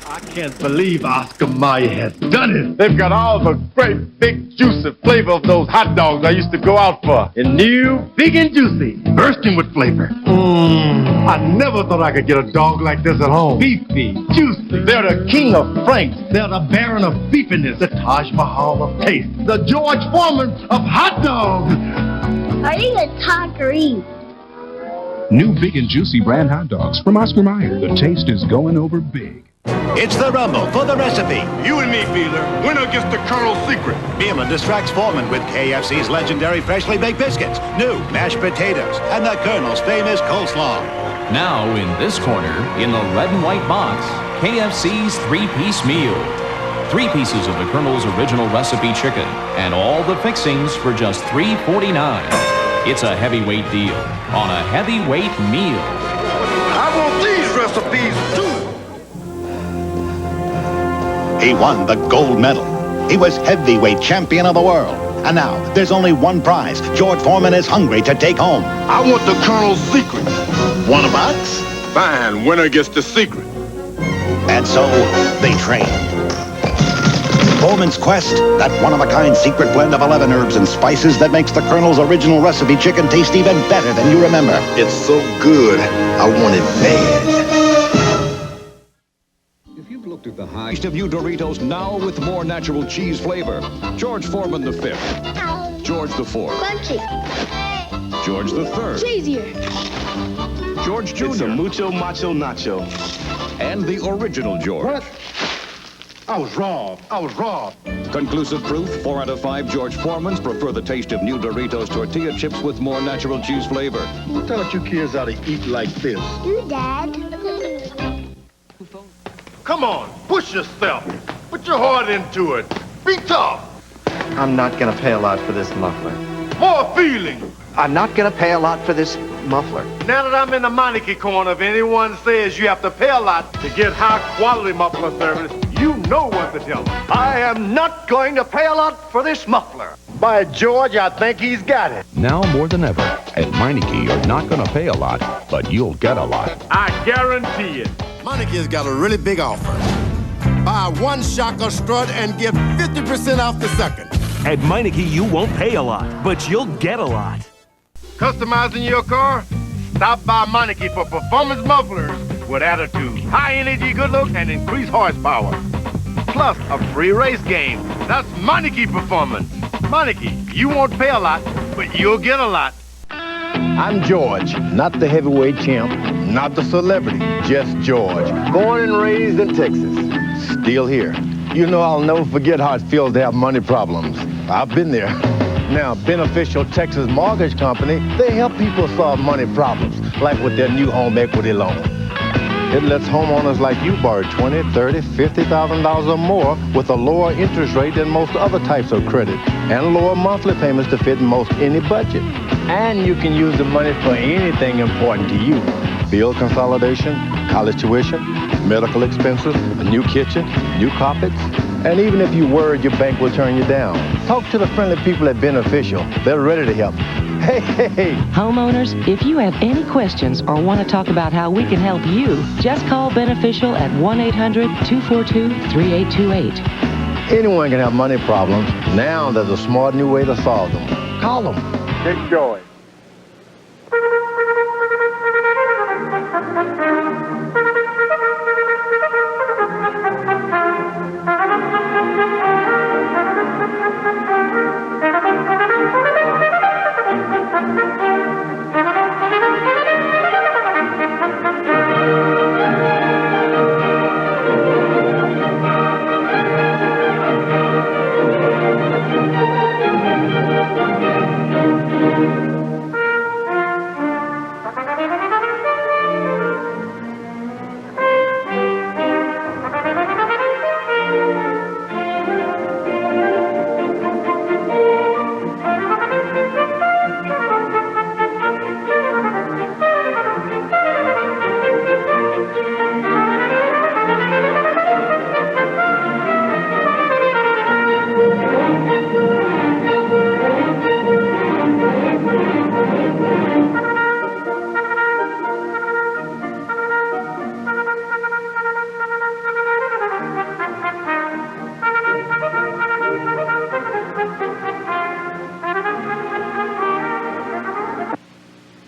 I can't believe Oscar Mayer has done it. They've got all the great, big, juicy flavor of those hot dogs I used to go out for. And new, big and juicy, bursting with flavor. I never thought I could get a dog like this at home. Beefy, juicy. They're the king of franks. They're the baron of beefiness. The Taj Mahal of taste. The George Foreman of hot dogs. Are you gonna talk or eat? New big and juicy brand hot dogs from Oscar Mayer. The taste is going over big. It's the Rumble for the recipe. You and me, Fiedler. Winner gets the Colonel's secret. Beerman distracts Foreman with KFC's legendary freshly baked biscuits, new mashed potatoes, and the Colonel's famous coleslaw. Now in this corner, in the red and white box, KFC's three-piece meal. 3 pieces of the Colonel's original recipe chicken and all the fixings for just $3.49. It's a heavyweight deal on a heavyweight meal. I want these recipes, too. He won the gold medal. He was heavyweight champion of the world. And now, there's only one prize George Foreman is hungry to take home. I want the Colonel's secret. Want a box? Fine, winner gets the secret. And so, they trained. Foreman's quest, that one-of-a-kind secret blend of 11 herbs and spices that makes the Colonel's original recipe chicken taste even better than you remember. It's so good, I want it bad. If you've looked at the highest of new Doritos now with more natural cheese flavor, George Foreman the Fifth, George the Fourth, Crunchy. George the Third, Cheesier. George Jr. It's a mucho macho nacho. and the original George. What? I was robbed. Conclusive proof, 4 out of 5 George Foremans prefer the taste of new Doritos tortilla chips with more natural cheese flavor. Who taught you kids how to eat like this? You, Dad. Come on, push yourself. Put your heart into it. Be tough. I'm not gonna pay a lot for this muffler. More feeling. I'm not gonna pay a lot for this muffler. Now that I'm in the Meineke corner, if anyone says you have to pay a lot to get high-quality muffler service, you know what to tell them. I am not going to pay a lot for this muffler. By George, I think he's got it. Now more than ever, at Meineke, you're not going to pay a lot, but you'll get a lot. I guarantee it. Meineke's got a really big offer. Buy one shocker strut and get 50% off the second. At Meineke, you won't pay a lot, but you'll get a lot. Customizing your car? Stop by Meineke for performance mufflers with attitude, high energy, good look, and increased horsepower. Plus a free race game. That's Meineke Performance. Meineke, you won't pay a lot, but you'll get a lot. I'm George, not the heavyweight champ, not the celebrity, just George. Born and raised in Texas, still here. You know I'll never forget how it feels to have money problems. I've been there. Now, Beneficial Texas Mortgage Company, they help people solve money problems, like with their new home equity loan. It lets homeowners like you borrow $20,000, $30,000, $50,000 or more with a lower interest rate than most other types of credit, and lower monthly payments to fit most any budget. And you can use the money for anything important to you. Bill consolidation, college tuition, medical expenses, a new kitchen, new carpets, and even if you worried your bank will turn you down, talk to the friendly people at Beneficial. They're ready to help. Hey, hey, hey. Homeowners, if you have any questions or want to talk about how we can help you, just call Beneficial at 1-800-242-3828. Anyone can have money problems. Now there's a smart new way to solve them. Call them. Take joy.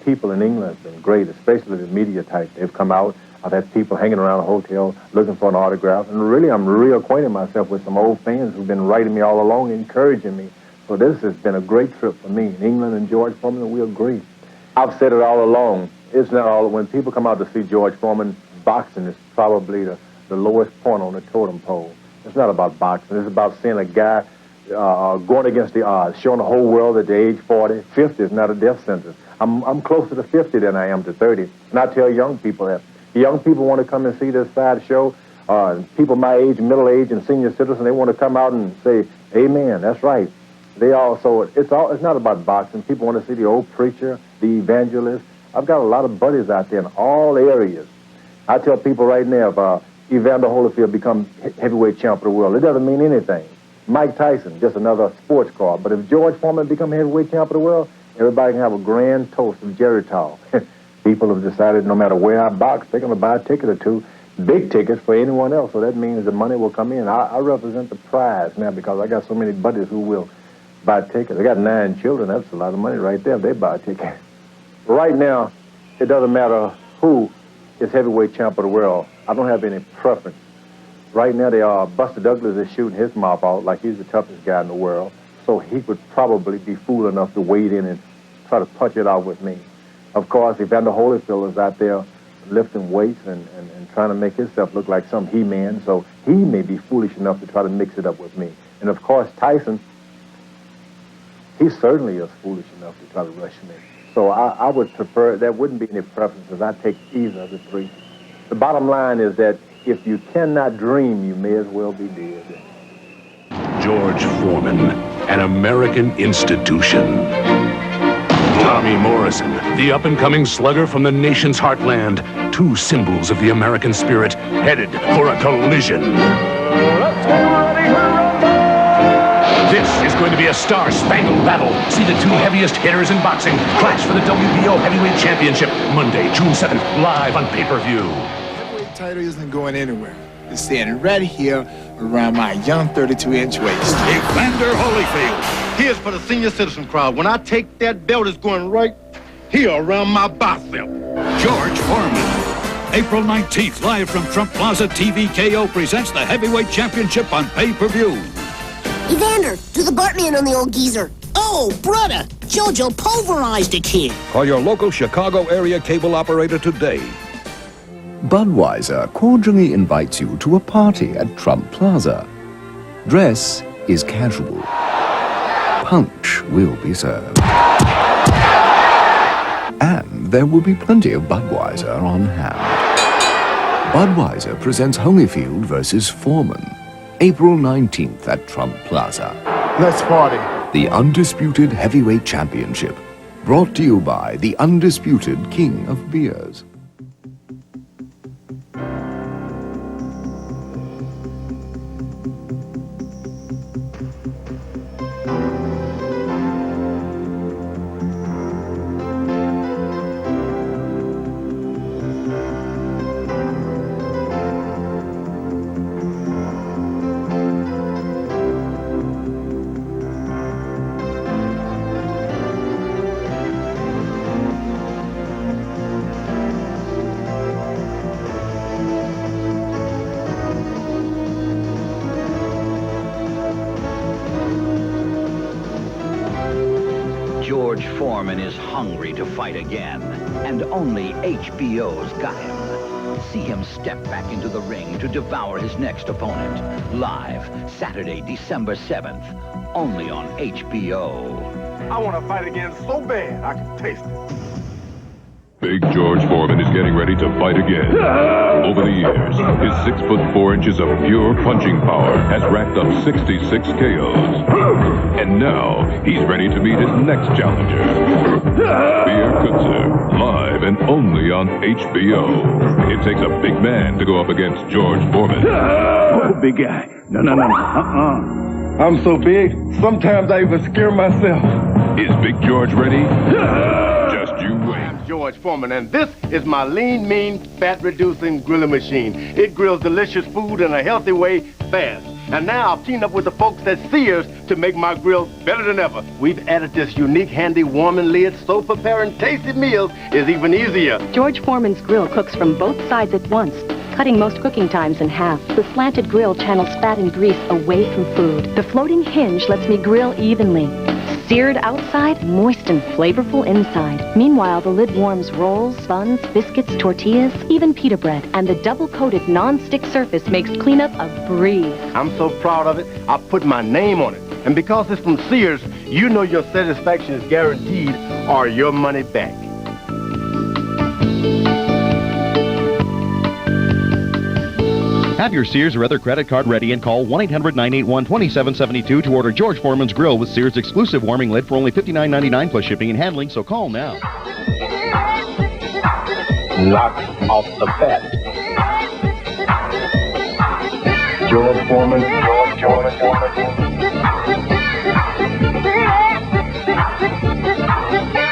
people in England have been great, especially the media type. They've come out. I've had people hanging around a hotel looking for an autograph. And really, I'm reacquainting myself with some old fans who've been writing me all along, encouraging me. So this has been a great trip for me. In England and George Foreman, we agree. I've said it all along. It's not all. When people come out to see George Foreman, boxing is probably the lowest point on the totem pole. It's not about boxing. It's about seeing a guy going against the odds, showing the whole world that at age 40, 50 is not a death sentence. I'm closer to 50 than I am to 30. And I tell young people that. Young people want to come and see this side show. People my age, middle age, and senior citizens, they want to come out and say, amen, that's right. They also, it's not about boxing. People want to see the old preacher, the evangelist. I've got a lot of buddies out there in all areas. I tell people right now, if Evander Holyfield becomes heavyweight champ of the world, it doesn't mean anything. Mike Tyson, just another sports car. But if George Foreman becomes heavyweight champ of the world, everybody can have a grand toast of Geritol. People have decided no matter where I box, they're going to buy a ticket or two, big tickets for anyone else. So that means the money will come in. I represent the prize now because I got so many buddies who will buy tickets. I got 9 children. That's a lot of money right there if they buy a ticket. Right now, it doesn't matter who is heavyweight champ of the world. I don't have any preference. Right now, they are Buster Douglas is shooting his mouth out like he's the toughest guy in the world. So he would probably be fool enough to wade in and try to punch it out with me. Of course, Evander Holyfield is out there lifting weights and trying to make himself look like some he-man, so he may be foolish enough to try to mix it up with me. And of course, Tyson, he certainly is foolish enough to try to rush me. So I would prefer, there wouldn't be any preferences. I'd take either of the three. The bottom line is that if you cannot dream, you may as well be dead. George Foreman, an American institution. Tommy Morrison, the up-and-coming slugger from the nation's heartland. 2 symbols of the American spirit, headed for a collision. Let's get ready for rumble! This is going to be a star-spangled battle. See the 2 heaviest hitters in boxing clash for the WBO Heavyweight Championship, Monday, June 7th, live on pay-per-view. Heavyweight title isn't going anywhere. It's standing right here around my young 32-inch waist. Evander Holyfield. Here's for the senior citizen crowd. When I take that belt, it's going right here around my bicep. George Foreman. April 19th, live from Trump Plaza, TVKO presents the Heavyweight Championship on pay-per-view. Evander, do the Bartman on the old geezer. Oh, brother, Jojo pulverized a kid. Call your local Chicago area cable operator today. Budweiser cordially invites you to a party at Trump Plaza. Dress is casual. Punch will be served. And there will be plenty of Budweiser on hand. Budweiser presents Holyfield versus Foreman, April 19th at Trump Plaza. Let's party. The Undisputed Heavyweight Championship, brought to you by the Undisputed King of Beers. George Foreman is hungry to fight again, and only HBO's got him. See him step back into the ring to devour his next opponent. Live, Saturday, December 7th, only on HBO. I want to fight again so bad, I can taste it. Big George Foreman is getting ready to fight again. Over the years, his 6'4" of pure punching power has racked up 66 KOs. And now, he's ready to meet his next challenger. Beer Kutzer, live and only on HBO. It takes a big man to go up against George Foreman. What a big guy. No. I'm so big, sometimes I even scare myself. Is Big George ready? Just you wait. I'm George Foreman, and this is my lean, mean, fat-reducing grilling machine. It grills delicious food in a healthy way, fast. And now I've teamed up with the folks at Sears to make my grill better than ever. We've added this unique, handy warming lid, so preparing tasty meals is even easier. George Foreman's grill cooks from both sides at once, cutting most cooking times in half. The slanted grill channels fat and grease away from food. The floating hinge lets me grill evenly. Seared outside, moist and flavorful inside. Meanwhile, the lid warms rolls, buns, biscuits, tortillas, even pita bread. And the double-coated non-stick surface makes cleanup a breeze. I'm so proud of it, I put my name on it. And because it's from Sears, you know your satisfaction is guaranteed or your money back. Have your Sears or other credit card ready and call 1-800-981-2772 to order George Foreman's Grill with Sears exclusive warming lid for only $59.99 plus shipping and handling, so call now. Knock off the fat. George Foreman, George Foreman.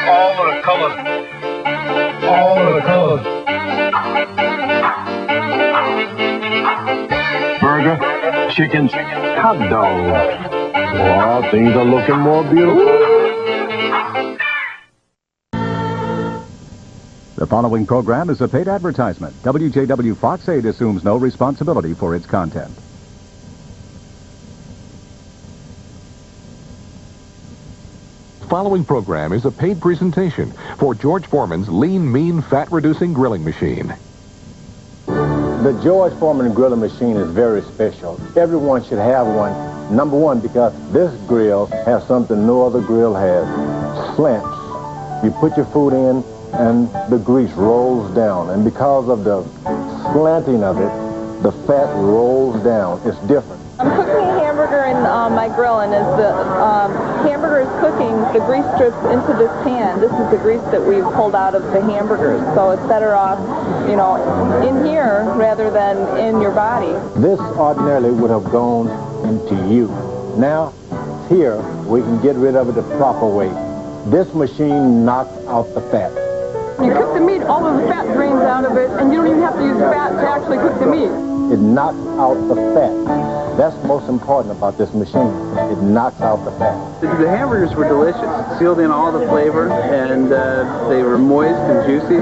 All of the colors. All of the colors. Burger, chicken, hot dog. Oh, things are looking more beautiful. The following program is a paid advertisement. WJW Fox 8 assumes no responsibility for its content. The following program is a paid presentation for George Foreman's lean, mean, fat-reducing grilling machine. The George Foreman grilling machine is very special. Everyone should have one. Number one, because this grill has something no other grill has. Slants. You put your food in and the grease rolls down. And because of the slanting of it, the fat rolls down. It's different. I'm cooking a hamburger in my grill, and as the hamburger is cooking, the grease drips into this pan. This is the grease that we've pulled out of the hamburgers, so it's better off, you know, in here rather than in your body. This ordinarily would have gone into you. Now, here, we can get rid of it the proper way. This machine knocks out the fat. When you cook the meat, all of the fat drains out of it, and you don't even have to use fat to actually cook the meat. It knocks out the fat. That's most important about this machine. It knocks out the fat. The hamburgers were delicious, sealed in all the flavor, and they were moist and juicy.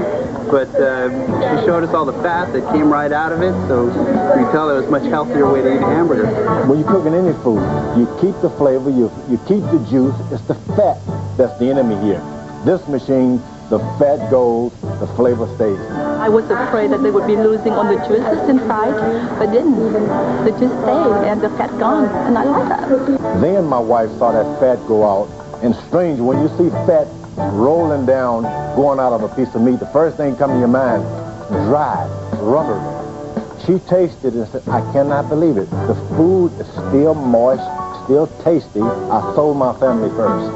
But she showed us all the fat that came right out of it, so you can tell it was a much healthier way to eat a hamburger. When you're cooking any food, you keep the flavor, you keep the juice. It's the fat that's the enemy here. This machine, the fat goes, the flavor stays. I was afraid that they would be losing on the juices inside, but didn't. The juice stayed and the fat gone, and I like that. Then my wife saw that fat go out, and strange, when you see fat rolling down, going out of a piece of meat, the first thing comes to your mind, dry, rubbery. She tasted it and said, I cannot believe it. The food is still moist, still tasty. I sold my family first.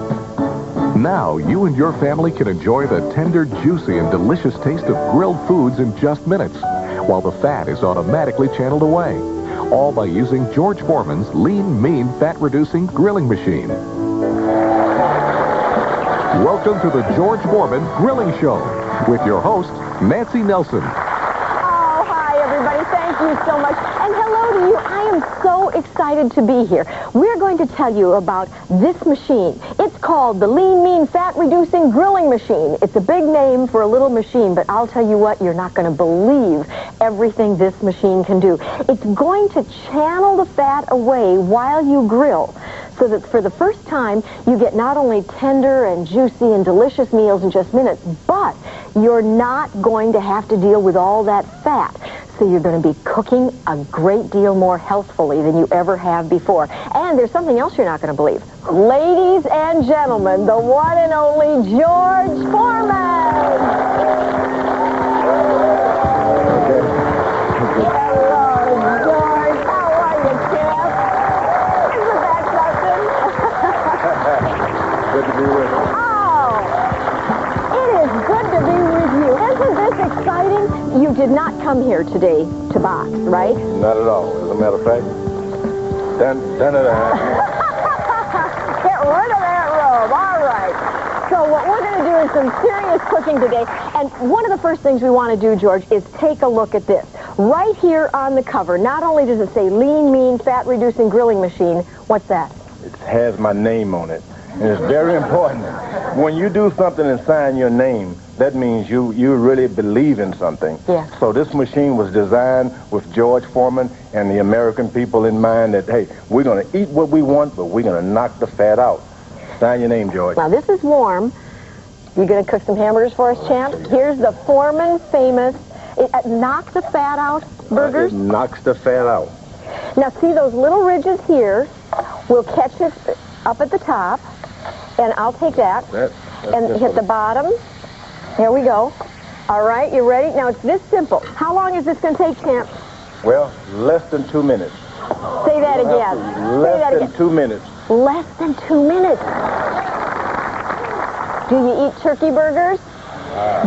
Now, you and your family can enjoy the tender, juicy, and delicious taste of grilled foods in just minutes, while the fat is automatically channeled away, all by using George Foreman's lean, mean, fat-reducing grilling machine. Welcome to the George Foreman Grilling Show with your host, Nancy Nelson. Oh, hi, everybody. Thank you so much. And hello to you. I am so excited to be here. We're going to tell you about this machine. It's called the Lean, Mean, Fat-Reducing Grilling Machine. It's a big name for a little machine, but I'll tell you what, you're not going to believe everything this machine can do. It's going to channel the fat away while you grill, so that for the first time, you get not only tender and juicy and delicious meals in just minutes, but you're not going to have to deal with all that fat. So you're going to be cooking a great deal more healthfully than you ever have before. And there's something else you're not going to believe. Ladies and gentlemen, the one and only George Foreman! Good to be with you. Oh, it is good to be with you. Isn't this exciting? You did not come here today to box, right? Not at all. As a matter of fact, Get rid of that robe. All right. So what we're going to do is some serious cooking today. And one of the first things we want to do, George, is take a look at this. Right here on the cover, not only does it say lean, mean, fat-reducing grilling machine, what's that? It has my name on it. And it's very important. When you do something and sign your name, that means you really believe in something. Yeah. So this machine was designed with George Foreman and the American people in mind that, hey, we're going to eat what we want, but we're going to knock the fat out. Sign your name, George. Now, this is warm. You going to cook some hamburgers for us, champ? Here's the Foreman famous knock the fat out burgers. It knocks the fat out. Now, see those little ridges here? We'll catch it up at the top, and I'll take that. And hit the bottom. Here we go. All right, you ready? Now, it's this simple. How long is this going to take, champ? Well, less than 2 minutes. Say that again. Less than 2 minutes. Less than 2 minutes. Do you eat turkey burgers?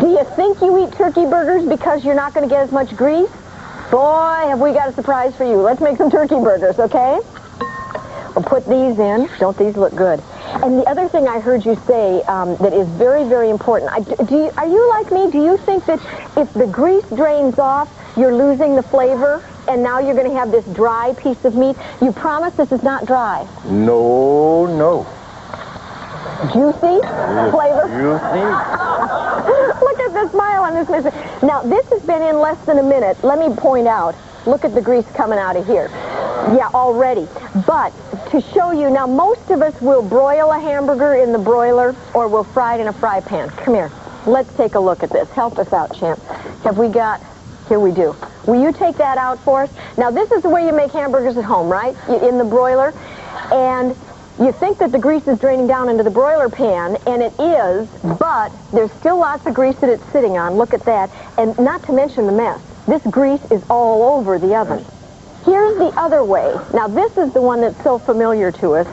Do you think you eat turkey burgers because you're not going to get as much grease? Boy, have we got a surprise for you. Let's make some turkey burgers, okay? We'll put these in. Don't these look good? And the other thing I heard you say that is very, very important, are you like me? Do you think that if the grease drains off, you're losing the flavor, and now you're going to have this dry piece of meat? You promise this is not dry? No, no. Juicy flavor? Juicy. Look at the smile on this mister. Now, this has been in less than a minute. Let me point out, look at the grease coming out of here. Yeah, already. But to show you, now most of us will broil a hamburger in the broiler or we'll fry it in a fry pan. Come here. Let's take a look at this. Help us out, champ. Have we got, here we do. Will you take that out for us? Now, this is the way you make hamburgers at home, right? In the broiler. And you think that the grease is draining down into the broiler pan, and it is, but there's still lots of grease that it's sitting on. Look at that. And not to mention the mess. This grease is all over the oven. Here's the other way. Now, this is the one that's so familiar to us.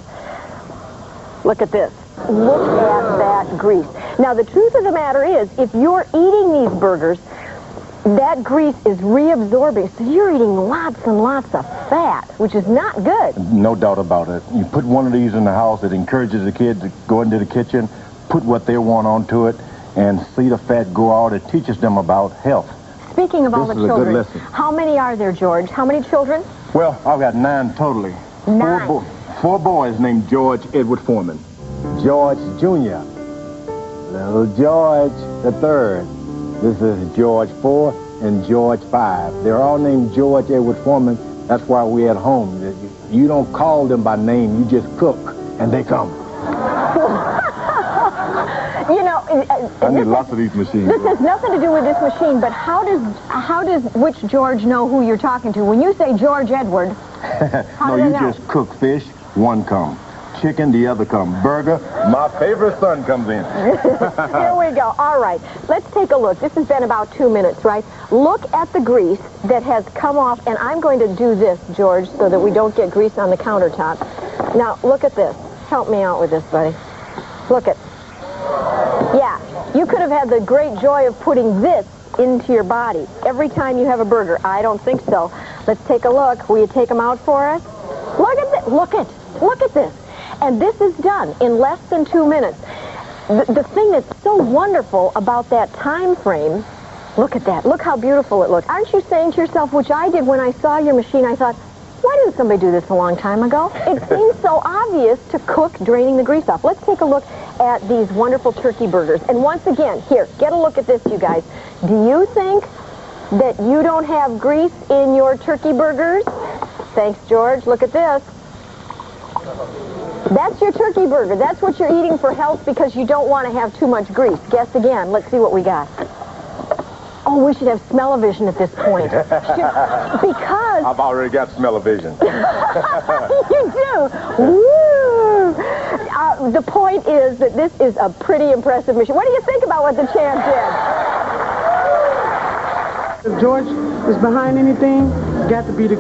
Look at this. Look at that grease. Now, the truth of the matter is, if you're eating these burgers, that grease is reabsorbing, so you're eating lots and lots of fat, which is not good. No doubt about it. You put one of these in the house, it encourages the kids to go into the kitchen, put what they want onto it, and see the fat go out. It teaches them about health. Speaking of all the children, this is a good lesson. How many are there, George? How many children? Well, I've got 9 totally. 9. Four boys named George Edward Foreman. George Jr., little George the third. This is George 4 and George 5. They're all named George Edward Foreman. That's why we're at home. You don't call them by name. You just cook, and they come. You know, I need lots of these machines. This has nothing to do with this machine, but how does which George know who you're talking to? When you say George Edward, how no, do they you know? just cook fish, one come. Chicken, the other come. Burger, my favorite son comes in. Here we go. All right, let's take a look. This has been about 2 minutes, right? Look at the grease that has come off, and I'm going to do this, George, so that we don't get grease on the countertop. Now, look at this. Help me out with this, buddy. Look at. Yeah, you could have had the great joy of putting this into your body every time you have a burger. I don't think so. Let's take a look. Will you take them out for us? Look at this. Look at this. And this is done in less than 2 minutes. The thing that's so wonderful about that time frame, look at that. Look how beautiful it looks. Aren't you saying to yourself, which I did when I saw your machine, I thought, why didn't somebody do this a long time ago? It seems so obvious to cook draining the grease off. Let's take a look at these wonderful turkey burgers. And once again, here, get a look at this, you guys. Do you think that you don't have grease in your turkey burgers? Thanks, George. Look at this. That's your turkey burger. That's what you're eating for health because you don't want to have too much grease. Guess again. Let's see what we got. Oh, we should have smell-o-vision at this point. Because... I've already got smell-o-vision. You do? Woo! The point is that this is a pretty impressive machine. What do you think about what the champ did? If George is behind anything, it's got to be the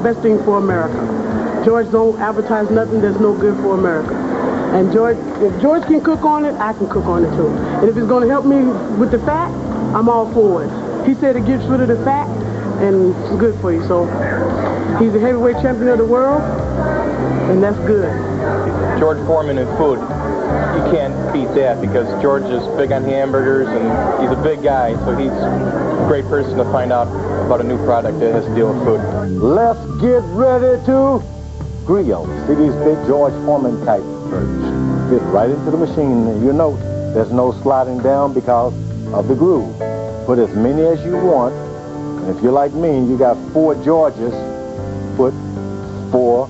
best thing for America. George don't advertise nothing that's no good for America. And George, if George can cook on it, I can cook on it too. And if it's going to help me with the fat, I'm all for it. He said it gets rid of the fat, and it's good for you. So he's the heavyweight champion of the world, and that's good. George Foreman in food. you can't beat that because George is big on hamburgers and he's a big guy, so he's a great person to find out about a new product that has to deal with food. Let's get ready to grill. See these big George Foreman type birds fit right into the machine. You note there's no sliding down because of the groove. Put as many as you want. And if you're like me and you got 4 Georges, put 4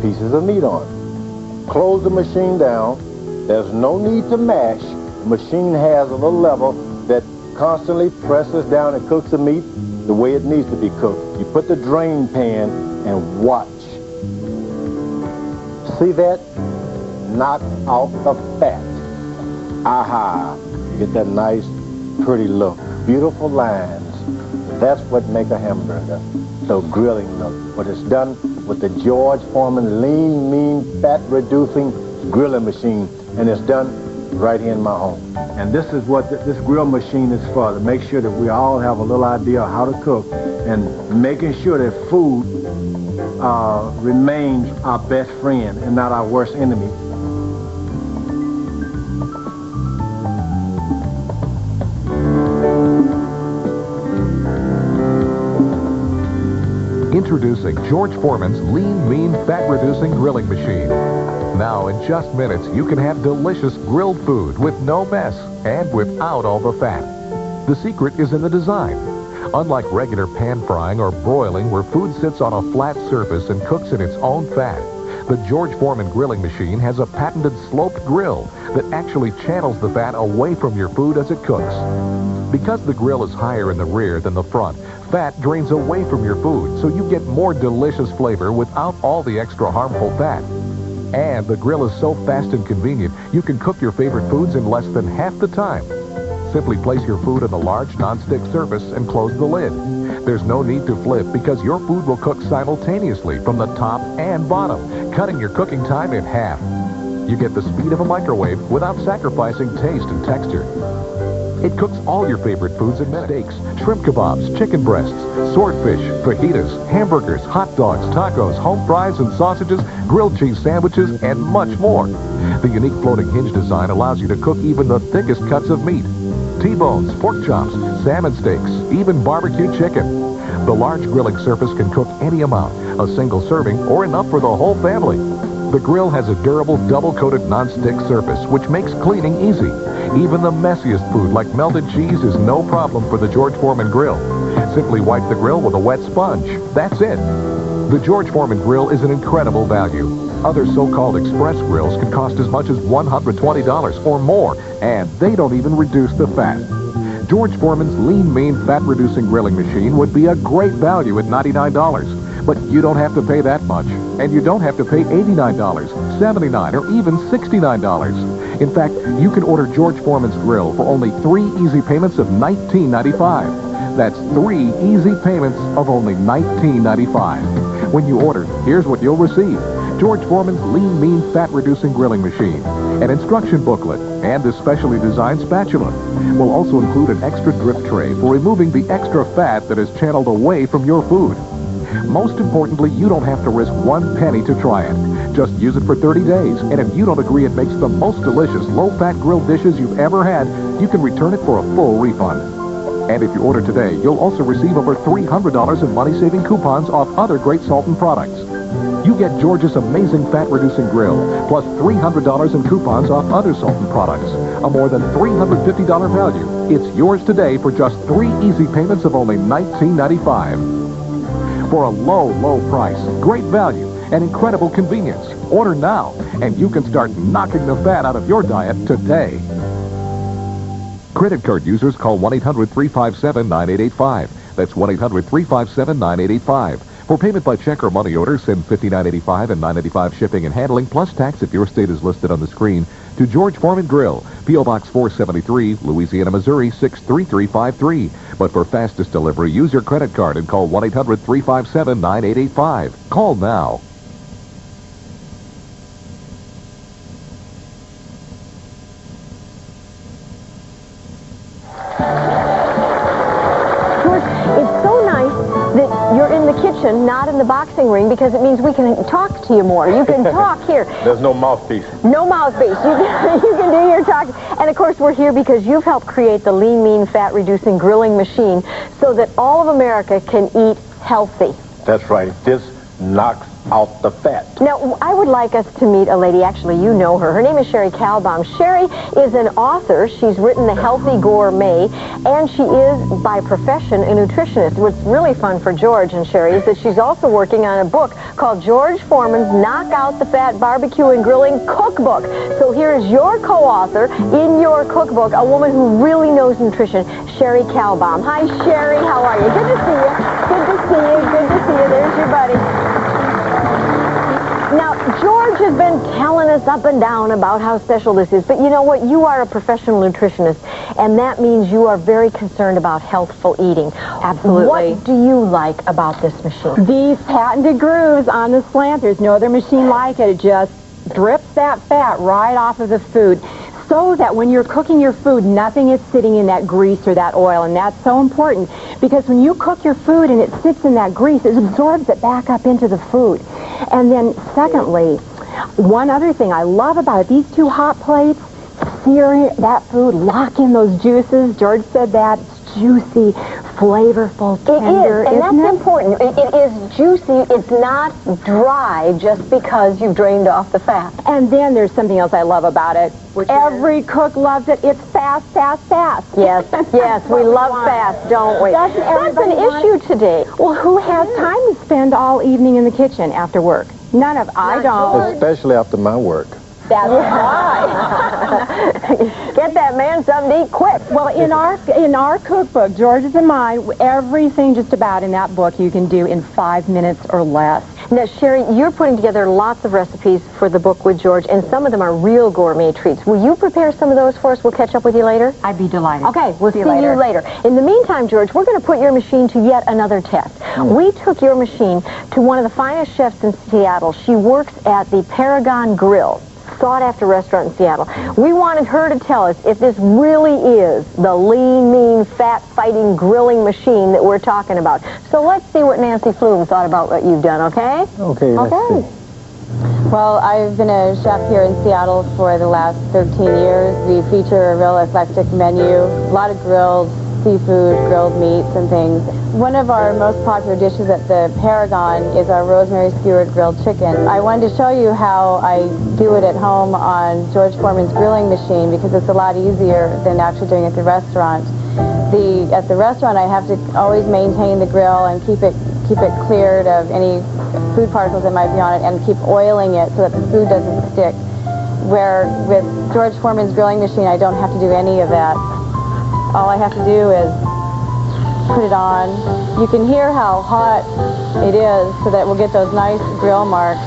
pieces of meat on. Close the machine down. There's no need to mash. The machine has a little lever that constantly presses down and cooks the meat the way it needs to be cooked. You put the drain pan and watch. See that? Knock out the fat. Aha! You get that nice, pretty look. Beautiful lines. That's what makes a hamburger. So grilling look. But it's done with the George Foreman lean, mean, fat-reducing grilling machine. And it's done right here in my home. And this is what this grill machine is for, to make sure that we all have a little idea of how to cook and making sure that food remains our best friend and not our worst enemy. Introducing George Foreman's lean, mean, fat-reducing grilling machine. Now, in just minutes, you can have delicious grilled food with no mess and without all the fat. The secret is in the design. Unlike regular pan frying or broiling where food sits on a flat surface and cooks in its own fat, the George Foreman grilling machine has a patented sloped grill that actually channels the fat away from your food as it cooks. Because the grill is higher in the rear than the front, fat drains away from your food, so you get more delicious flavor without all the extra harmful fat. And the grill is so fast and convenient, you can cook your favorite foods in less than half the time. Simply place your food on a large non-stick surface and close the lid. There's no need to flip because your food will cook simultaneously from the top and bottom, cutting your cooking time in half. You get the speed of a microwave without sacrificing taste and texture. It cooks all your favorite foods in steaks, shrimp kebabs, chicken breasts, swordfish, fajitas, hamburgers, hot dogs, tacos, home fries and sausages, grilled cheese sandwiches, and much more. The unique floating hinge design allows you to cook even the thickest cuts of meat. T-bones, pork chops, salmon steaks, even barbecue chicken. The large grilling surface can cook any amount, a single serving, or enough for the whole family. The grill has a durable double-coated non-stick surface, which makes cleaning easy. Even the messiest food like melted cheese is no problem for the George Foreman grill. Simply wipe the grill with a wet sponge. That's it. The George Foreman grill is an incredible value. Other so-called express grills can cost as much as $120 or more, and they don't even reduce the fat. George Foreman's lean, mean, fat-reducing grilling machine would be a great value at $99. But you don't have to pay that much. And you don't have to pay $89, $79, or even $69. In fact, you can order George Foreman's grill for only 3 easy payments of $19.95. That's 3 easy payments of only $19.95. When you order, here's what you'll receive. George Foreman's lean, mean, fat-reducing grilling machine, an instruction booklet, and this specially designed spatula. We'll also include an extra drip tray for removing the extra fat that is channeled away from your food. Most importantly, you don't have to risk 1 penny to try it. Just use it for 30 days, and if you don't agree it makes the most delicious low-fat grilled dishes you've ever had, you can return it for a full refund. And if you order today, you'll also receive over $300 in money-saving coupons off other great Sultan products. You get George's amazing fat-reducing grill, plus $300 in coupons off other Sultan products, a more than $350 value. It's yours today for just 3 easy payments of only $19.95. For a low, low price, great value, and incredible convenience. Order now, and you can start knocking the fat out of your diet today. Credit card users call 1-800-357-9885. That's 1-800-357-9885. For payment by check or money order, send $59.85 and $9.85 shipping and handling, plus tax if your state is listed on the screen, to George Foreman Grill, P.O. Box 473, Louisiana, Missouri, 63353. But for fastest delivery, use your credit card and call 1-800-357-9885. Call now. George, it's so nice that you're in the the kitchen, not in the boxing ring, because it means we can talk to you more. You can talk here. There's no mouthpiece. No mouthpiece. You can do your talking. And of course, we're here because you've helped create the lean, mean, fat-reducing grilling machine so that all of America can eat healthy. That's right. This knocks out the fat. Now, I would like us to meet a lady. Actually, you know her. Her name is Sherry Kalbaum. Sherry is an author. She's written The Healthy Gourmet, and she is, by profession, a nutritionist. What's really fun for George and Sherry is that she's also working on a book called George Foreman's Knock Out the Fat Barbecue and Grilling Cookbook. So here is your co-author in your cookbook, a woman who really knows nutrition, Sherry Kalbaum. Hi, Sherry. How are you? Good to see you. Good to see you. Good to see you. There's your buddy. Now, George has been telling us up and down about how special this is, but you know what? You are a professional nutritionist, and that means you are very concerned about healthful eating. Absolutely. What do you like about this machine? These patented grooves on the slant. There's no other machine like it. It just drips that fat right off of the food, so that when you're cooking your food, nothing is sitting in that grease or that oil, and that's so important, because when you cook your food and it sits in that grease, it absorbs it back up into the food. And then, secondly, one other thing I love about it, these two hot plates, sear that food, lock in those juices. George said that. It's juicy, flavorful, tender, and isn't that's it? important. It is juicy. It's not dry just because you've drained off the fat. And then there's something else I love about it. Every cook loves it. It's fast, fast, fast. Yes, yes, we love fast, don't we? That's an issue today. Well, who has time to spend all evening in the kitchen after work? None of I don't. Especially after my work. That's right. Get that man something to eat quick. Well, in our cookbook, George's and mine, everything just about in that book you can do in 5 minutes or less. Now, Sherry, you're putting together lots of recipes for the book with George, and some of them are real gourmet treats. Will you prepare some of those for us? We'll catch up with you later. I'd be delighted. Okay, we'll see you later. In the meantime, George, we're going to put your machine to yet another test. We took your machine to one of the finest chefs in Seattle. She works at the Paragon Grill, sought-after restaurant in Seattle. We wanted her to tell us if this really is the lean, mean, fat-fighting grilling machine that we're talking about. So let's see what Nancy Flume thought about what you've done, okay? Okay, let's see. Well, I've been a chef here in Seattle for the last 13 years. We feature a real eclectic menu, a lot of grilled seafood, grilled meats and things. One of our most popular dishes at the Paragon is our rosemary skewered grilled chicken. I wanted to show you how I do it at home on George Foreman's grilling machine because it's a lot easier than actually doing it at the restaurant. At the restaurant I have to always maintain the grill and keep it cleared of any food particles that might be on it and keep oiling it so that the food doesn't stick. Where with George Foreman's grilling machine I don't have to do any of that. All I have to do is put it on. You can hear how hot it is so that we'll get those nice grill marks.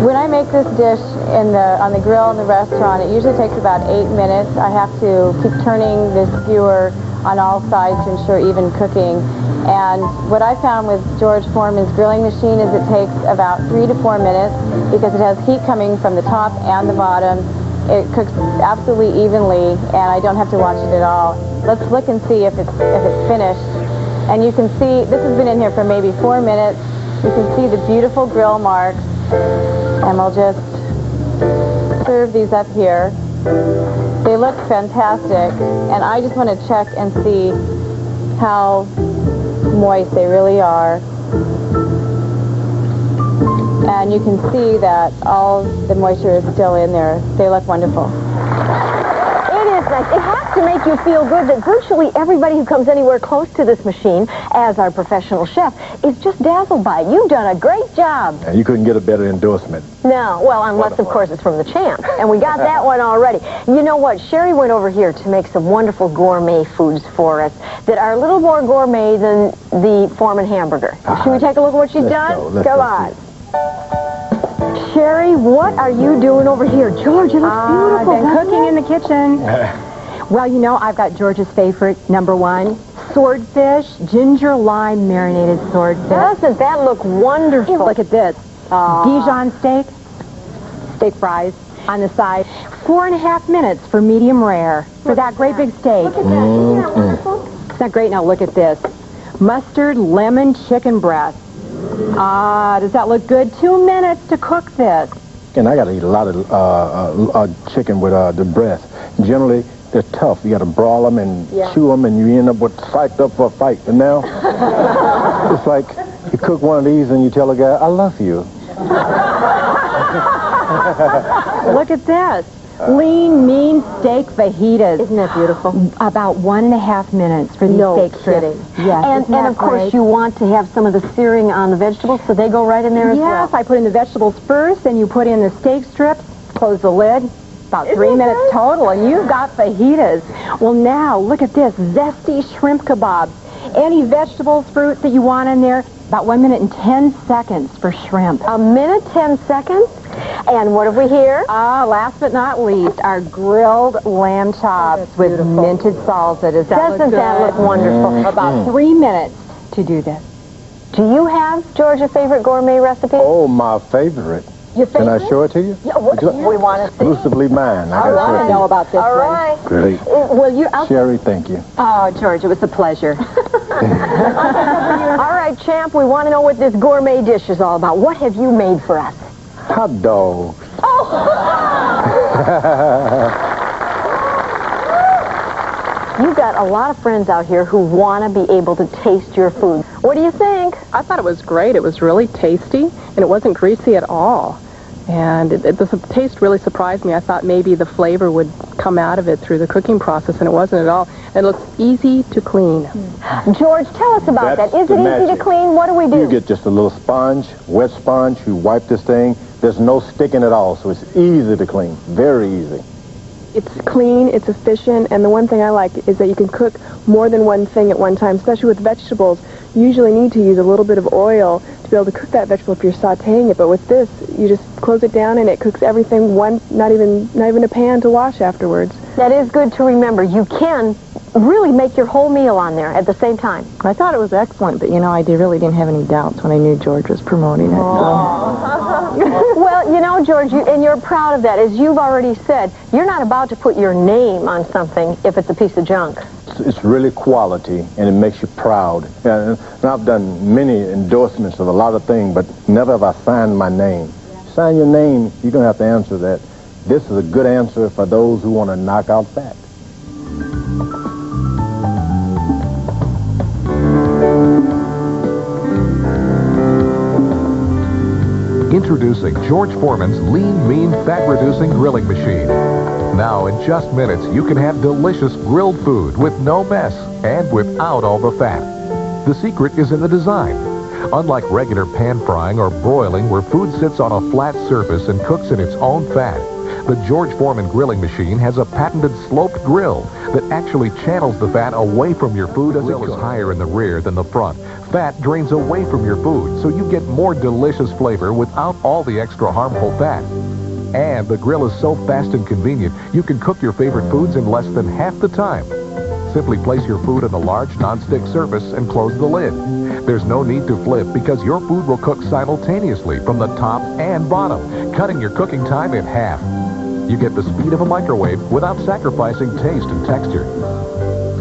When I make this dish on the grill in the restaurant, it usually takes about 8 minutes. I have to keep turning this skewer on all sides to ensure even cooking. And what I found with George Foreman's grilling machine is it takes about 3 to 4 minutes because it has heat coming from the top and the bottom. It cooks absolutely evenly, and I don't have to watch it at all. Let's look and see if it's finished. And you can see, this has been in here for maybe 4 minutes. You can see the beautiful grill marks. And we'll just serve these up here. They look fantastic, and I just want to check and see how moist they really are. And you can see that all the moisture is still in there. They look wonderful. It is nice. It has to make you feel good that virtually everybody who comes anywhere close to this machine, as our professional chef, is just dazzled by it. You've done a great job. You couldn't get a better endorsement. No, well, unless, of course, it's from the champ. And we got that one already. You know what? Sherry went over here to make some wonderful gourmet foods for us that are a little more gourmet than the Foreman hamburger. Should we take a look at what she's done? Come on. Sherry, what are you doing over here? George, it looks beautiful. I've been cooking in the kitchen. Well, you know, I've got George's favorite, #1, swordfish, ginger lime marinated swordfish. Doesn't that look wonderful? Look at this. Dijon steak fries on the side. 4.5 minutes for medium rare for that great big steak. Look at that. Isn't that wonderful? Isn't that great? Now look at this. mustard lemon chicken breast. Ah, does that look good? 2 minutes to cook this. And I got to eat a lot of chicken with the breast. Generally, they're tough. You got to brawl them and chew them, and you end up with psyched up for a fight. And now, it's like you cook one of these and you tell a guy, I love you. Look at this. Lean, mean steak fajitas. Isn't that beautiful? About 1.5 minutes for these steak strips. Yes, and of course, you want to have some of the searing on the vegetables, so they go right in there as well. Yes, I put in the vegetables first, and you put in the steak strips, close the lid, about 3 minutes total, and you've got fajitas. Well, now, look at this, zesty shrimp kebabs. Any vegetables, fruits that you want in there, about 1 minute and 10 seconds for shrimp. 1 minute, 10 seconds? And what have we here? Last but not least, our grilled lamb chops with minted salsa. Doesn't that look wonderful? About 3 minutes to do this. Do you have, George, a favorite gourmet recipe? Oh, my favorite. Your favorite? Can I show it to you? Yeah, we want to see. Exclusively mine. I want to know about this All one. right. Great. Sherry, thank you. Oh, George, it was a pleasure. All right, champ, we want to know what this gourmet dish is all about. What have you made for us? Hot dogs. You've got a lot of friends out here who want to be able to taste your food. What do you think? I thought it was great. It was really tasty, and it wasn't greasy at all. And the taste really surprised me. I thought maybe the flavor would come out of it through the cooking process, and it wasn't at all. And it looks easy to clean. George, tell us about that. Is it easy to clean? What do we do? You get just a little sponge, wet sponge. You wipe this thing. There's no sticking at all, so it's easy to clean. Very easy. It's clean, it's efficient, and the one thing I like is that you can cook more than one thing at one time, especially with vegetables. You usually need to use a little bit of oil to be able to cook that vegetable if you're sautéing it, but with this, you just close it down and it cooks everything not even a pan to wash afterwards. That is good to remember. You can really make your whole meal on there at the same time. I thought it was excellent, but I really didn't have any doubts when I knew George was promoting it. Well, George, and you're proud of that. As you've already said, you're not about to put your name on something if it's a piece of junk. It's really quality, and it makes you proud. And I've done many endorsements of a lot of things, but never have I signed my name. Sign your name, you're going to have to answer that. This is a good answer for those who want to knock out fat. Introducing George Foreman's Lean, Mean, Fat-Reducing Grilling Machine. Now, in just minutes, you can have delicious grilled food with no mess and without all the fat. The secret is in the design. Unlike regular pan frying or broiling where food sits on a flat surface and cooks in its own fat, the George Foreman grilling machine has a patented sloped grill that actually channels the fat away from your food as it is higher in the rear than the front. Fat drains away from your food, so you get more delicious flavor without all the extra harmful fat. And the grill is so fast and convenient, you can cook your favorite foods in less than half the time. Simply place your food on a large non-stick surface and close the lid. There's no need to flip because your food will cook simultaneously from the top and bottom, cutting your cooking time in half. You get the speed of a microwave without sacrificing taste and texture.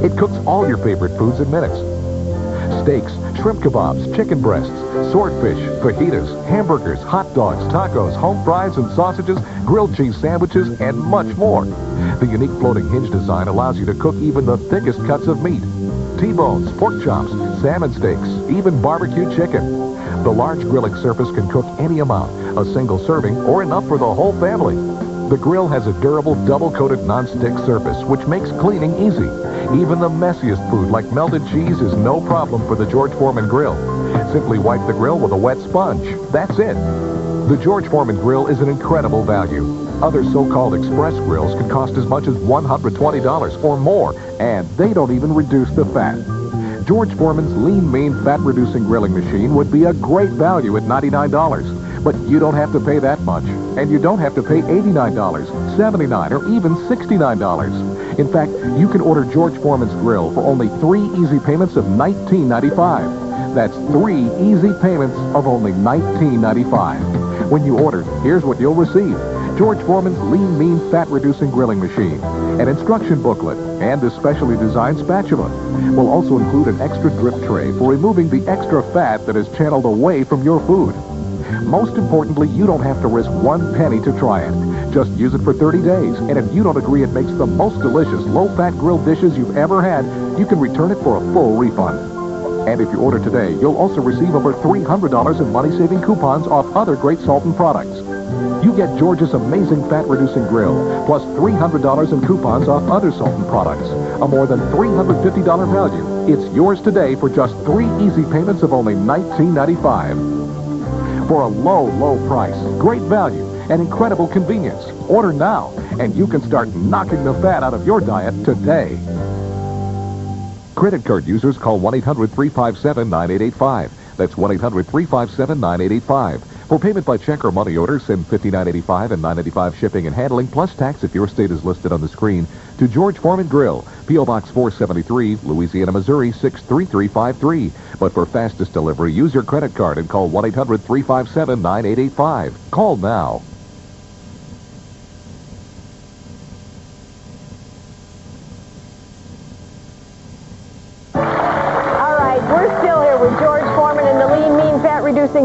It cooks all your favorite foods in minutes. Steaks, shrimp kebabs, chicken breasts, swordfish, fajitas, hamburgers, hot dogs, tacos, home fries and sausages, grilled cheese sandwiches, and much more. The unique floating hinge design allows you to cook even the thickest cuts of meat. T-bones, pork chops, salmon steaks, even barbecue chicken. The large grilling surface can cook any amount, a single serving, or enough for the whole family. The grill has a durable double-coated non-stick surface, which makes cleaning easy. Even the messiest food like melted cheese is no problem for the George Foreman grill. Simply wipe the grill with a wet sponge. That's it. The George Foreman grill is an incredible value. Other so-called express grills can cost as much as $120 or more, and they don't even reduce the fat. George Foreman's Lean, Mean, Fat-Reducing Grilling Machine would be a great value at $99. But you don't have to pay that much. And you don't have to pay $89, $79, or even $69. In fact, you can order George Foreman's grill for only 3 easy payments of $19.95. That's 3 easy payments of only $19.95. When you order, here's what you'll receive. George Foreman's Lean Mean Fat Reducing Grilling Machine, an instruction booklet, and a specially designed spatula. We'll also include an extra drip tray for removing the extra fat that is channeled away from your food. Most importantly, you don't have to risk 1 penny to try it. Just use it for 30 days, and if you don't agree it makes the most delicious low-fat grilled dishes you've ever had, you can return it for a full refund. And if you order today, you'll also receive over $300 in money-saving coupons off other great Sultan products. You get George's amazing fat-reducing grill, plus $300 in coupons off other Sultan products, a more than $350 value. It's yours today for just 3 easy payments of only $19.95. For a low, low price, great value, and incredible convenience. Order now, and you can start knocking the fat out of your diet today. Credit card users call 1-800-357-9885. That's 1-800-357-9885. For payment by check or money order, send $59.85 and $9.85 shipping and handling, plus tax if your state is listed on the screen, to George Foreman Grill, P.O. Box 473, Louisiana, Missouri, 63353. But for fastest delivery, use your credit card and call 1-800-357-9885. Call now.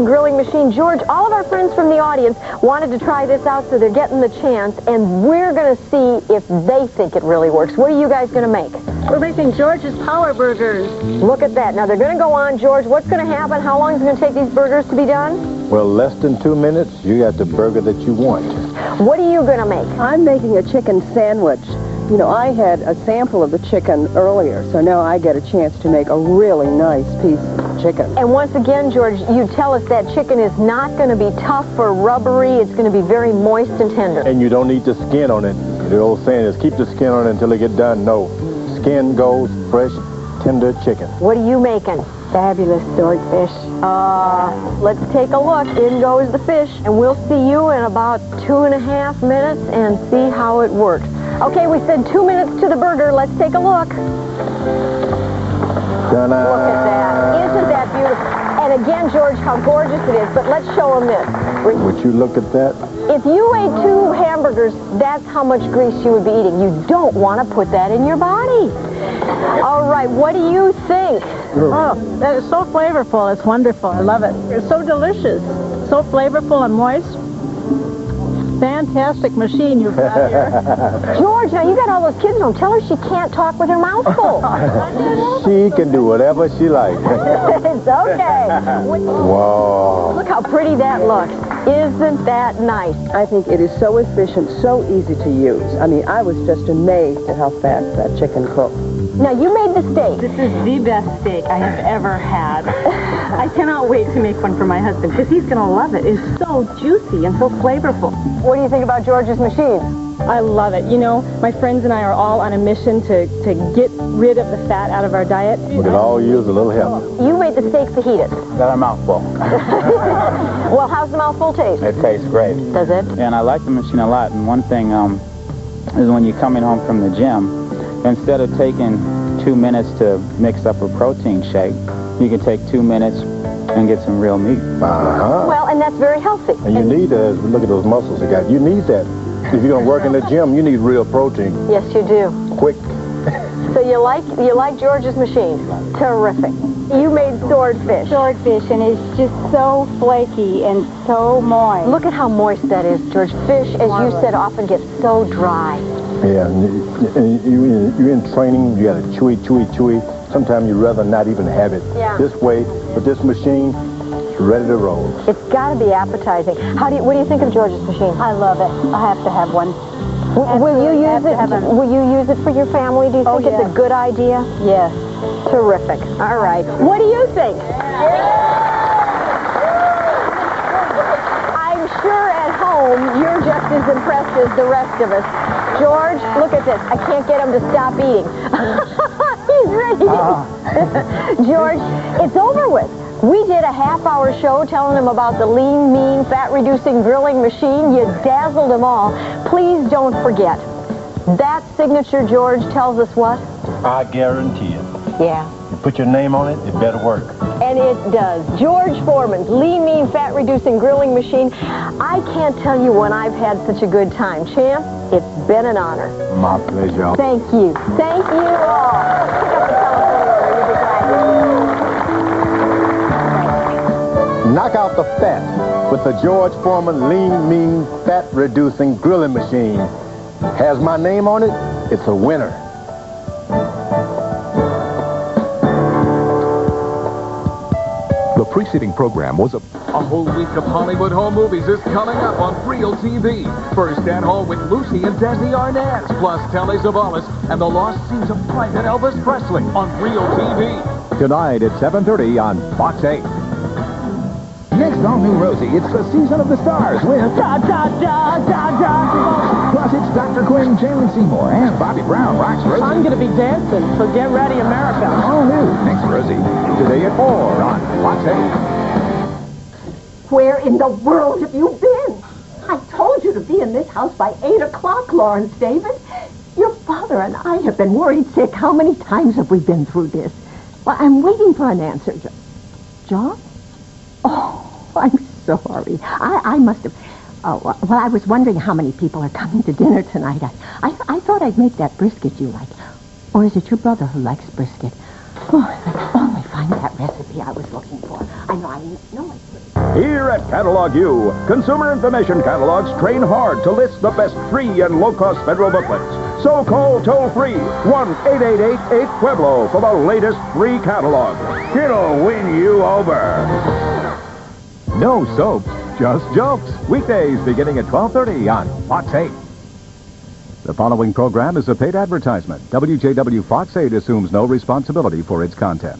Grilling machine. George, all of our friends from the audience wanted to try this out, so they're getting the chance, and we're going to see if they think it really works. What are you guys going to make? We're making George's Power Burgers. Look at that. Now, they're going to go on. George, what's going to happen? How long is it going to take these burgers to be done? Well, less than 2 minutes, you got the burger that you want. What are you going to make? I'm making a chicken sandwich. You know, I had a sample of the chicken earlier, so now I get a chance to make a really nice piece of chicken. And once again, George, you tell us that chicken is not going to be tough or rubbery. It's going to be very moist and tender. And you don't need the skin on it. The old saying is keep the skin on it until it get done. No. Skin goes fresh, tender chicken. What are you making? Fabulous swordfish. Let's take a look. In goes the fish, and we'll see you in about 2.5 minutes and see how it works. Okay, we said 2 minutes to the burger. Let's take a look. Ta-da. Look at that. Isn't that beautiful? And again, George, how gorgeous it is. But let's show them this. Would you look at that? If you ate 2 hamburgers, that's how much grease you would be eating. You don't want to put that in your body. All right, what do you think? Oh, that is so flavorful. It's wonderful. I love it. It's so delicious. So flavorful and moist. Fantastic machine you've got here. George, now you got all those kids home. Tell her she can't talk with her mouth full. She can do whatever she likes. It's okay. Wow. Look how pretty that looks. Isn't that nice? I think it is so efficient, so easy to use. I mean, I was just amazed at how fast that chicken cooked. Now, you made the steak. This is the best steak I have ever had. I cannot wait to make one for my husband, because he's going to love it. It's so juicy and so flavorful. What do you think about George's machine? I love it. You know, my friends and I are all on a mission to get rid of the fat out of our diet. We could all use a little help. You made the steak fajitas. Got a mouthful. Well, how's the mouthful taste? It tastes great. Does it? And I like the machine a lot. And one thing is when you're coming home from the gym, instead of taking 2 minutes to mix up a protein shake, you can take 2 minutes and get some real meat. Well, and that's very healthy. And you need that. Look at those muscles you got. You need that. If you're going to work in the gym, you need real protein. Yes, you do. Quick. So you like George's machine? Terrific. You made swordfish. Swordfish, and it's just so flaky and so moist. Look at how moist that is, George. Fish, as you said, often gets so dry. Yeah, and you're in training, you got to chewy. Sometimes you'd rather not even have it. Yeah. This way, with this machine, it's ready to roll. It's got to be appetizing. What do you think of George's machine? I love it. I have to have one. Will you use it? Will you use it for your family? Do you think it's a good idea? Yes. Terrific. All right. What do you think? I'm sure at home you're just as impressed as the rest of us. George, look at this. I can't get him to stop eating. He's ready. George, it's over with. We did a half-hour show telling them about the lean, mean, fat-reducing grilling machine. You dazzled them all. Please don't forget, that signature, George, tells us what? I guarantee it. Yeah. You put your name on it, it better work. And and it does. George Foreman's lean, mean, fat-reducing grilling machine. I can't tell you when I've had such a good time. Champ, it's been an honor. My pleasure. Thank you. Thank you all. Pick up the telephone order. You'll be glad. Knock out the fat with the George Foreman lean, mean, fat-reducing grilling machine. Has my name on it, it's a winner. The preceding program was a whole week of Hollywood home movies is coming up on Real TV. First at home with Lucy and Desi Arnaz, plus Telly Savalas and the lost scenes of Private Elvis Presley on Real TV. Tonight at 7:30 on Fox 8. Next on New Rosie, it's the season of the stars with Da Da Da Da Da. Plus it's Dr. Quinn, Jalen Seymour, and Bobby Brown rocks Rosie. I'm going to be dancing, so get ready, America. All new next Rosie. Today at 4 on Fox 8. Where in the world have you been? I told you to be in this house by 8 o'clock, Lawrence David. Your father and I have been worried sick. How many times have we been through this? Well, I'm waiting for an answer. John? Oh, I'm sorry. I must have... Oh, well, I was wondering how many people are coming to dinner tonight. I thought I'd make that brisket you like. Or is it your brother who likes brisket? Oh, if I could only find that recipe I was looking for. I know I could. Here at Catalog U, Consumer Information Catalogs train hard to list the best free and low-cost federal booklets. So call toll-free 1-888-8-PUEBLO for the latest free catalog. It'll win you over. No soaps, just jokes. Weekdays beginning at 12:30 on Fox 8. The following program is a paid advertisement. WJW Fox 8 assumes no responsibility for its content.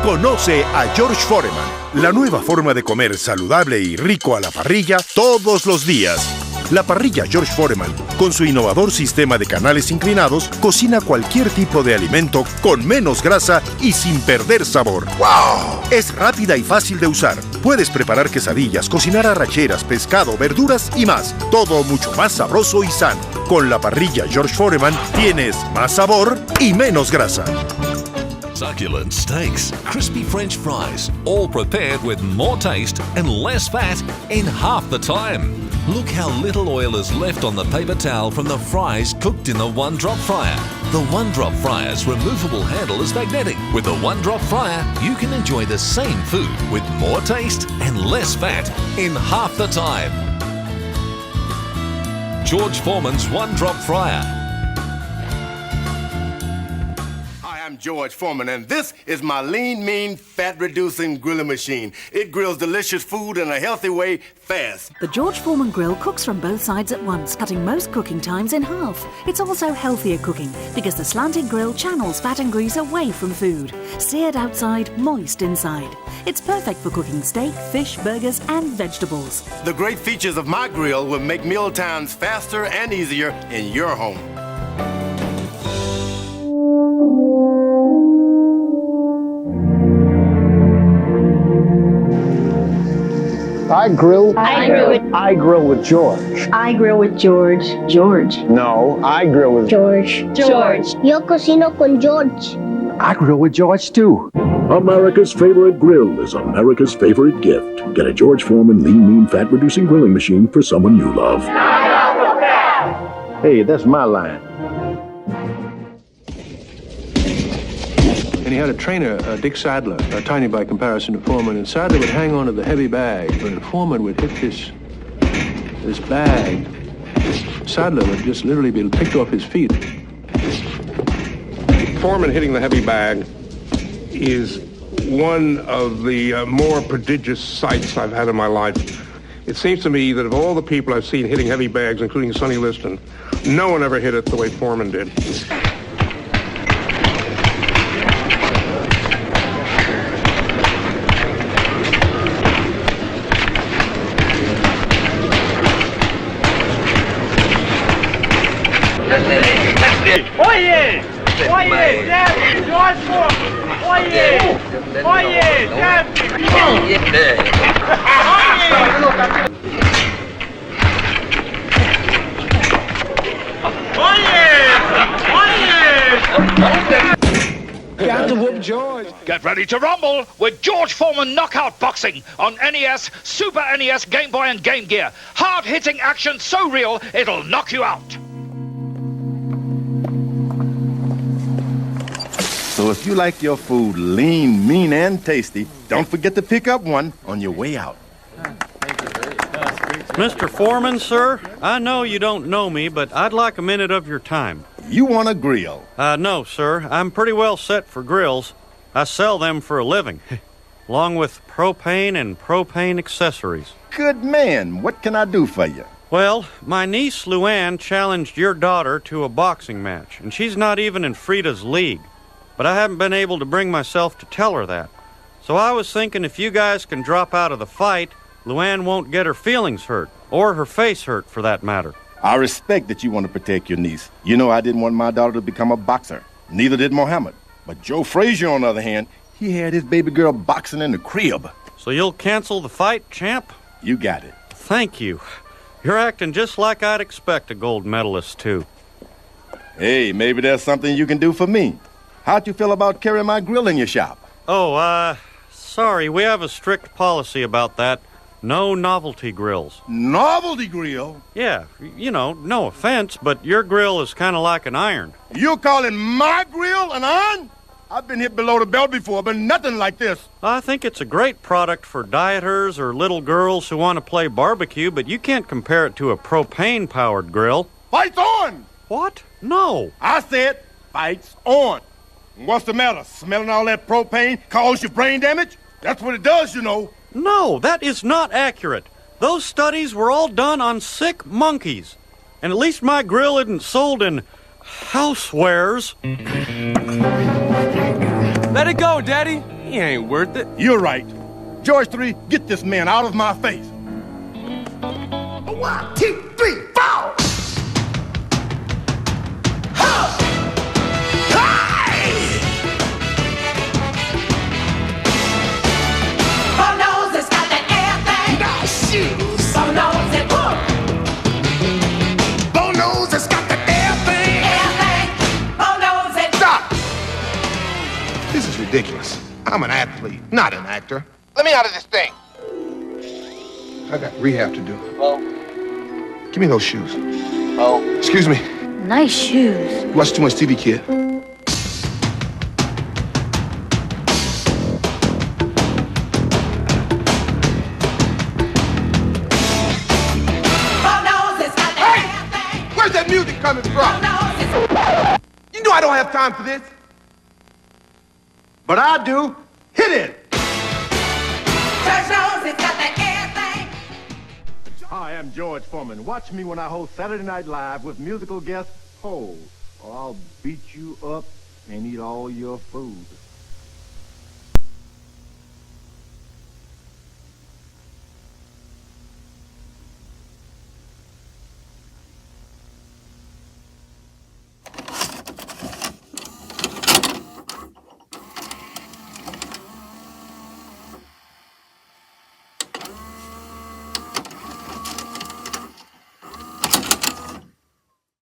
Conoce a George Foreman, la nueva forma de comer saludable y rico a la parrilla todos los días. La parrilla George Foreman, con su innovador sistema de canales inclinados, cocina cualquier tipo de alimento con menos grasa y sin perder sabor. ¡Wow! Es rápida y fácil de usar. Puedes preparar quesadillas, cocinar arracheras, pescado, verduras y más. Todo mucho más sabroso y sano. Con la parrilla George Foreman tienes más sabor y menos grasa. Succulent steaks, crispy French fries, all prepared with more taste and less fat in half the time. Look how little oil is left on the paper towel from the fries cooked in the one-drop fryer. The one-drop fryer's removable handle is magnetic. With the one-drop fryer, you can enjoy the same food with more taste and less fat in half the time. George Foreman's one-drop fryer. I'm George Foreman, and this is my lean, mean, fat-reducing grilling machine. It grills delicious food in a healthy way, fast. The George Foreman grill cooks from both sides at once, cutting most cooking times in half. It's also healthier cooking because the slanted grill channels fat and grease away from food. Seared outside, moist inside. It's perfect for cooking steak, fish, burgers, and vegetables. The great features of my grill will make meal times faster and easier in your home. I grill. I grill with George. I grill with George. George. No, I grill with George. George. Yo cocino con George. I grill with George too. America's favorite grill is America's favorite gift. Get a George Foreman lean, mean, fat-reducing grilling machine for someone you love. Hey, that's my line. And he had a trainer, Dick Sadler, tiny by comparison to Foreman, and Sadler would hang on to the heavy bag, but Foreman would hit this bag. Sadler would just literally be picked off his feet. Foreman hitting the heavy bag is one of the more prodigious sights I've had in my life. It seems to me that of all the people I've seen hitting heavy bags, including Sonny Liston, no one ever hit it the way Foreman did. Oye! Oye! Daphne! George Foreman! Oye! Oye! Daphne! Oh, yeah! Oh, yeah! Got to whoop George. Get ready to rumble with George Foreman Knockout Boxing on NES, Super NES, Game Boy, and Game Gear. Hard-hitting action so real, it'll knock you out. So if you like your food lean, mean, and tasty, don't forget to pick up one on your way out. Mr. Foreman, sir, I know you don't know me, but I'd like a minute of your time. You want a grill? No, sir. I'm pretty well set for grills. I sell them for a living, along with propane and propane accessories. Good man. What can I do for you? Well, my niece Luann challenged your daughter to a boxing match, and she's not even in Frida's league. But I haven't been able to bring myself to tell her that. So I was thinking if you guys can drop out of the fight, Luann won't get her feelings hurt, or her face hurt for that matter. I respect that you want to protect your niece. You know I didn't want my daughter to become a boxer. Neither did Mohammed. But Joe Frazier, on the other hand, he had his baby girl boxing in the crib. So you'll cancel the fight, champ? You got it. Thank you. You're acting just like I'd expect a gold medalist to. Hey, maybe there's something you can do for me. How'd you feel about carrying my grill in your shop? Oh, sorry, we have a strict policy about that. No novelty grills. Novelty grill? Yeah, you know, no offense, but your grill is kind of like an iron. You're calling my grill an iron? I've been hit below the belt before, but nothing like this. I think it's a great product for dieters or little girls who want to play barbecue, but you can't compare it to a propane-powered grill. Fight's on! What? No. I said fight's on. What's the matter? Smelling all that propane cause you brain damage? That's what it does, you know. No, that is not accurate. Those studies were all done on sick monkeys. And at least my grill isn't sold in housewares. Let it go, Daddy. He ain't worth it. You're right. George 3, get this man out of my face. 1, 2, 3, 4. Ridiculous. I'm an athlete, not an actor. Let me out of this thing. I got rehab to do. Oh. Give me those shoes. Oh. Excuse me. Nice shoes. You watch too much TV, kid. Hey! Where's that music coming from? You know I don't have time for this. But I do. Hit it! Hi, I'm George Foreman. Watch me when I host Saturday Night Live with musical guest Ho, or I'll beat you up and eat all your food.